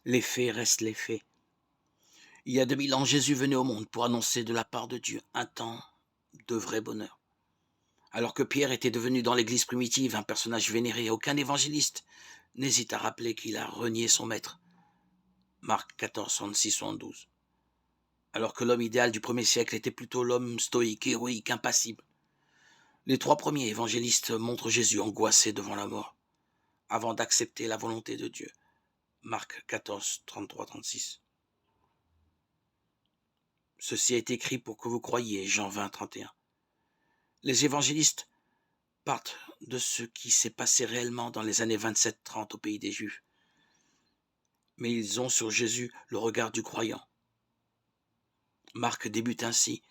Les faits restent les faits. Il y a 2000 ans, Jésus venait au monde pour annoncer de la part de Dieu un temps de vrai bonheur. Alors que Pierre était devenu dans l'église primitive un personnage vénéré, aucun évangéliste n'hésite à rappeler qu'il a renié son maître. Marc 14, 66, 72. Alors que l'homme idéal du premier siècle était plutôt l'homme stoïque, héroïque, impassible. Les trois premiers évangélistes montrent Jésus angoissé devant la mort, avant d'accepter la volonté de Dieu. Marc 14, 33, 36. Ceci a été écrit pour que vous croyiez, Jean 20, 31. Les évangélistes partent de ce qui s'est passé réellement dans les années 27-30 au pays des Juifs. Mais ils ont sur Jésus le regard du croyant. Marc débute ainsi.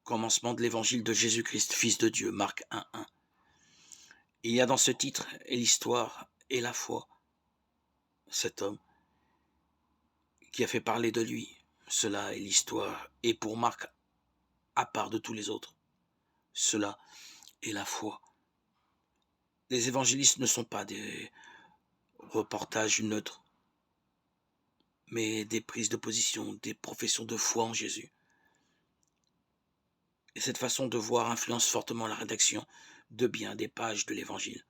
Commencement de l'évangile de Jésus-Christ, Fils de Dieu, Marc 1, 1. Il y a dans ce titre et l'histoire et la foi. Cet homme qui a fait parler de lui, cela est l'histoire. Et pour Marc, à part de tous les autres, cela est la foi. Les évangélistes ne sont pas des reportages neutres, mais des prises de position, des professions de foi en Jésus. Et cette façon de voir influence fortement la rédaction de bien des pages de l'Évangile.